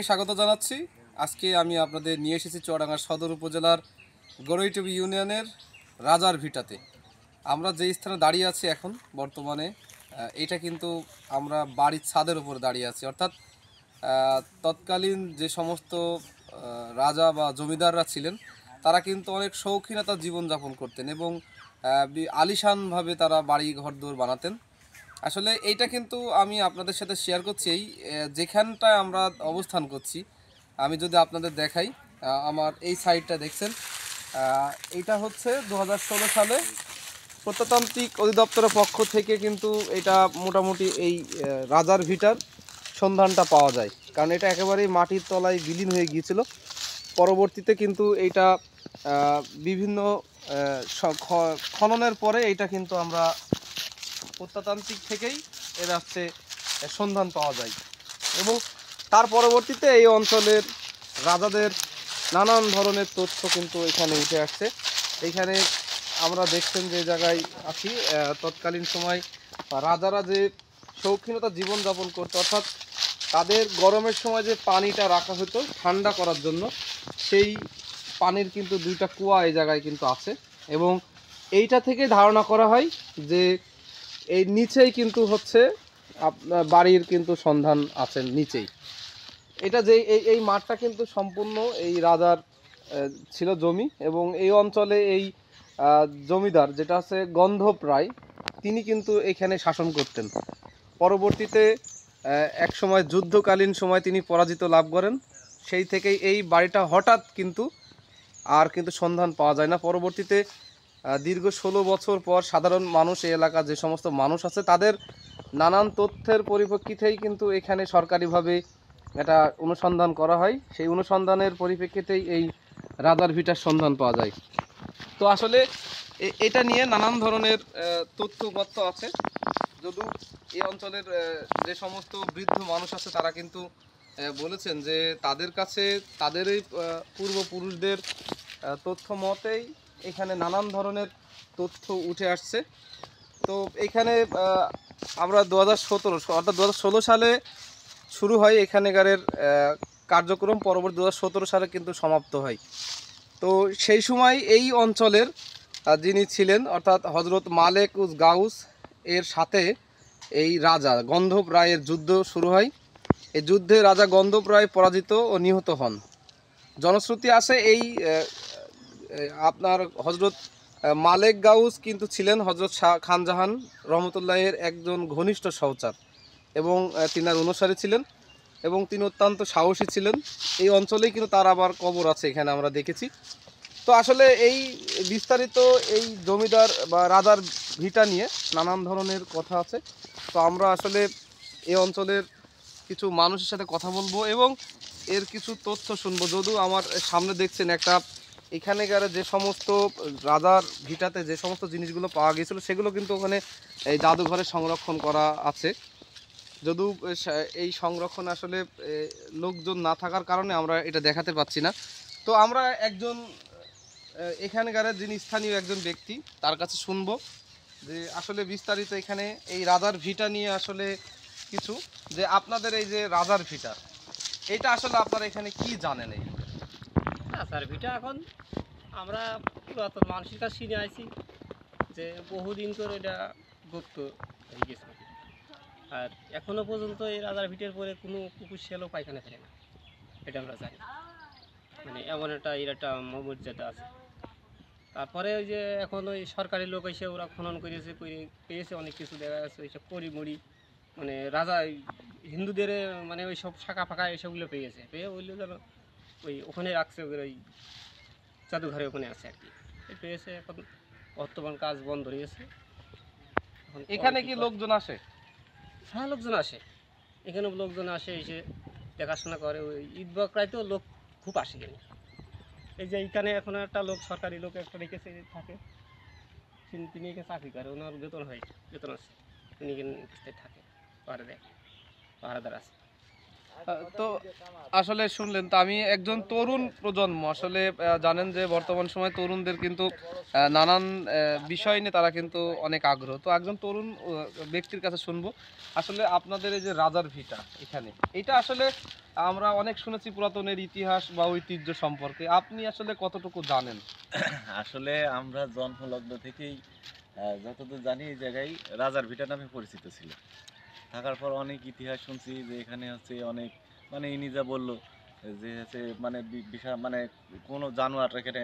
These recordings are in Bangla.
স্বাগত জানাচ্ছি। আজকে আমি আপনাদের নিয়ে এসেছি চুয়াডাঙ্গা সদর উপজেলার গড়ইটুবি ইউনিয়নের রাজার ভিটাতে। আমরা যে স্থানে দাঁড়িয়ে আছি এখন বর্তমানে, এটা কিন্তু আমরা বাড়ির ছাদের উপরে দাঁড়িয়ে আছি। অর্থাৎ তৎকালীন যে সমস্ত রাজা বা জমিদাররা ছিলেন, তারা কিন্তু অনেক শৌখিনতা জীবনযাপন করতেন এবং আলিশানভাবে তারা বাড়ি ঘরদোর বানাতেন। আসলে এইটা কিন্তু আমি আপনাদের সাথে শেয়ার করছি এই যেখানটায় আমরা অবস্থান করছি। আমি যদি আপনাদের দেখাই, আমার এই সাইডটা দেখছেন, এইটা হচ্ছে 2016 সালে প্রত্নতান্ত্রিক অধিদপ্তরের পক্ষ থেকে কিন্তু এটা মোটামুটি এই রাজার ভিটার সন্ধানটা পাওয়া যায়, কারণ এটা একেবারেই মাটির তলায় বিলীন হয়ে গিয়েছিল। পরবর্তীতে কিন্তু এইটা বিভিন্ন খননের পরে এইটা কিন্তু আমরা প্রত্নতান্ত্রিক থেকেই এর হচ্ছে সন্ধান পাওয়া যায়। এবং তার পরবর্তীতে এই অঞ্চলের রাজাদের নানান ধরনের তথ্য কিন্তু এখানে উঠে আসছে। এইখানে আমরা দেখছেন যে জায়গায় আছি, তৎকালীন সময় রাজারা যে শৌখিনতা জীবনযাপন করতো, অর্থাৎ তাদের গরমের সময় যে পানিটা রাখা হতো ঠান্ডা করার জন্য, সেই পানির কিন্তু দুইটা কুয়া এই জায়গায় কিন্তু আছে। এবং এইটা থেকে ধারণা করা হয় যে এই নিচেই কিন্তু হচ্ছে আপনার বাড়ির কিন্তু সন্ধান আছে নিচেই। এটা যে এই মাঠটা কিন্তু সম্পূর্ণ এই রাজার ছিল জমি, এবং এই অঞ্চলে এই জমিদার যেটা আছে গন্ধব রায়, তিনি কিন্তু এখানে শাসন করতেন। পরবর্তীতে এক সময় যুদ্ধকালীন সময় তিনি পরাজিত লাভ করেন। সেই থেকেই এই বাড়িটা হঠাৎ কিন্তু আর কিন্তু সন্ধান পাওয়া যায় না। পরবর্তীতে দীর্ঘ 16 বছর পর সাধারণ মানুষ, এই এলাকার যে সমস্ত মানুষ আছে, তাদের নানান তথ্যের পরিপ্রেক্ষিতেই কিন্তু এখানে সরকারিভাবে এটা অনুসন্ধান করা হয়। সেই অনুসন্ধানের পরিপ্রেক্ষিতেই এই রাজার ভিটার সন্ধান পাওয়া যায়। তো আসলে এটা নিয়ে নানান ধরনের তথ্যপত্র আছে। যদিও এই অঞ্চলের যে সমস্ত বৃদ্ধ মানুষ আছে, তারা কিন্তু বলেছেন যে তাদের কাছে তাদের এই পূর্বপুরুষদের তথ্য মতেই এখানে নানান ধরনের তথ্য উঠে আসছে। তো এখানে আমরা 2017 অর্থাৎ 2016 সালে শুরু হয় এখানেকারের কার্যক্রম, পরবর্তী 2017 সালে কিন্তু সমাপ্ত হয়। তো সেই সময় এই অঞ্চলের যিনি ছিলেন, অর্থাৎ হজরত মালেক উজ গাউস এর সাথে এই রাজা গন্ধব রায়ের যুদ্ধ শুরু হয়। এই যুদ্ধে রাজা গন্ধব রায় পরাজিত ও নিহত হন। জনশ্রুতি আছে এই আপনার হজরত মালেক গাউস কিন্তু ছিলেন হজরত শাহ খানজাহান রহমতুল্লাহের একজন ঘনিষ্ঠ সহচর, এবং তিনার অনুসারী ছিলেন, এবং তিনি অত্যন্ত সাহসী ছিলেন। এই অঞ্চলেই কিন্তু তার আবার কবর আছে, এখানে আমরা দেখেছি। তো আসলে এই বিস্তারিত এই জমিদার বা রাজার ভিটা নিয়ে নানান ধরনের কথা আছে। তো আমরা আসলে এই অঞ্চলের কিছু মানুষের সাথে কথা বলবো এবং এর কিছু তথ্য শুনবো। যদিও আমার সামনে দেখছেন একটা, এখানেকার যে সমস্ত রাজার ভিটাতে যে সমস্ত জিনিসগুলো পাওয়া গিয়েছিল, সেগুলো কিন্তু ওখানে এই জাদুঘরে সংরক্ষণ করা আছে। যদিও এই সংরক্ষণ আসলে লোকজন না থাকার কারণে আমরা এটা দেখাতে পাচ্ছি না। তো আমরা একজন এখানকার যিনি স্থানীয় একজন ব্যক্তি, তার কাছে শুনবো যে আসলে বিস্তারিত এখানে এই রাজার ভিটা নিয়ে আসলে কিছু, যে আপনাদের এই যে রাজার ভিটা, এটা আসলে আপনারা এখানে কি জানেন? এই না স্যার, ভিটা এখন আমরা পুরাতন মানুষের কাছে শুনে আইছি যে বহুদিন করে এটা গুপ্ত হয়ে গেছে। আর এখনও পর্যন্ত এই রাজার ভিটের পরে কোনো কুকুর শেলও পায়খানা ফেলে না, এটা আমরা জানি। মানে এমন একটা মর্যাদা আছে। তারপরে ওই যে এখন ওই সরকারি লোক এসে ওরা খনন করেছে, করে পেয়েছে অনেক কিছু, দেখা যাচ্ছে ওইসব কড়িমড়ি, মানে রাজা হিন্দুদের মানে ওই সব শাখা ফাঁকা এসবগুলো পেয়েছে, পেয়ে ওইগুলো যেন ওই ওখানে রাখছে, ওই জাদুঘরে ওখানে আছে আর কি। পেয়েছে, এখন বর্তমান কাজ বন্ধ রয়েছে। এখন এখানে কি লোকজন আসে? হ্যাঁ, লোকজন আসে, এখানে লোকজন আসে, এসে দেখাশোনা করে। ওই ঈদ বকরাইতেও লোক খুব আসে এখানে। এই যে এইখানে এখন একটা লোক, সরকারি লোক একটা রেখেছে থাকে, তিনি এখানে চাকরি করে, ওনার বেতন বেতন আছে, তিনি এখানে থাকে, পাহাড়ে দেয়, পাহারাদার আছে। তো আসলে শুনলেন, তো আমি একজন তরুণ প্রজন্ম, আসলে জানেন যে বর্তমান সময়ে তরুণদের কিন্তু নানান বিষয় নিয়ে তারা কিন্তু অনেক আগ্রহ। তো একজন তরুণ ব্যক্তির কাছে শুনবো, আসলে আপনাদের এই যে রাজার ভিটা এখানে, এটা আসলে আমরা অনেক শুনেছি পুরাতনের ইতিহাস বা ঐতিহ্য সম্পর্কে, আপনি আসলে কতটুকু জানেন? আসলে আমরা জন্মলগ্ন থেকেই যতদূর জানি এই জায়গায় রাজার ভিটা নামে পরিচিত ছিল। থাকার পর অনেক ইতিহাস শুনছি যে এখানে হচ্ছে অনেক, মানে ইনি যা বললো যে হচ্ছে মানে বিশাল মানে কোনো জানোয়ার এখানে,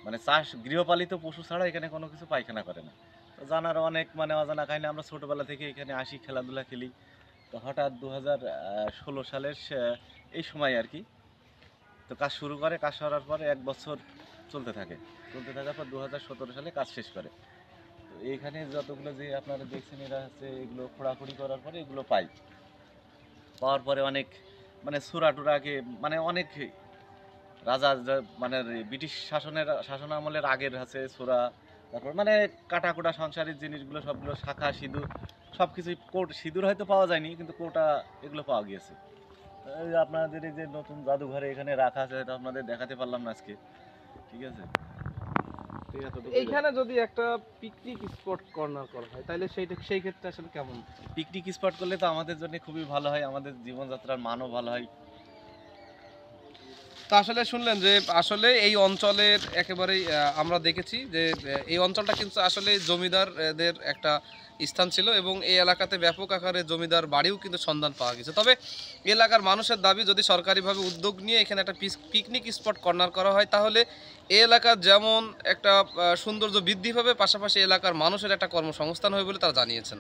মানে চাষ গৃহপালিত পশু ছাড়া এখানে কোনো কিছু পায়খানা করে না। তো জানার অনেক মানে অজানা কাহিনী, আমরা ছোটোবেলা থেকে এখানে আসি, খেলাধুলা খেলি। তো হঠাৎ 2016 সালের এই সময় আর কি, তো কাজ শুরু করে, কাজ করার পরে 1 বছর চলতে থাকে। চলতে থাকার পর 2017 সালে কাজ শেষ করে। তো এইখানে যতগুলো যে আপনারা দেখছেন এরা হচ্ছে এগুলো খোঁড়াখুড়ি করার পরে এগুলো পাই। পাওয়ার পরে অনেক মানে চোরা টোরাকে মানে অনেক রাজা মানে ব্রিটিশ শাসন আমলের আগের আছে চোরা, তারপর মানে কাটাকুটা সংসারের জিনিসগুলো সবগুলো শাঁখা সিঁদুর সব কিছুই, কোট সিঁদুর হয়তো পাওয়া যায়নি কিন্তু কোটা এগুলো পাওয়া গিয়েছে। এই যে আপনাদের এই যে নতুন জাদুঘরে এখানে রাখা আছে, এটা আপনাদের দেখাতে পারলাম না আজকে, ঠিক আছে? তো এতটুকুই। এইখানে যদি একটা পিকনিক স্পট কর্নার করা হয় তাহলে সেই ক্ষেত্রে আসলে কেমন? পিকনিক স্পট করলে তো আমাদের জন্য খুবই ভালো হয়, আমাদের জীবনযাত্রার মানও ভালো হয়। তো আসলে শুনলেন যে আসলে এই অঞ্চলের একেবারেই আমরা দেখেছি যে এই অঞ্চলটা কিন্তু আসলে জমিদারদের একটা স্থান ছিল এবং এই এলাকাতে ব্যাপক আকারে জমিদার বাড়িও কিন্তু সন্ধান পাওয়া গেছে। তবে এলাকার মানুষের দাবি, যদি সরকারিভাবে উদ্যোগ নিয়ে এখানে একটা পিকনিক স্পট কর্নার করা হয় তাহলে এই এলাকার যেমন একটা সৌন্দর্য বৃদ্ধি পাবে, পাশাপাশি এলাকার মানুষের একটা কর্মসংস্থান হবে বলে তারা জানিয়েছেন।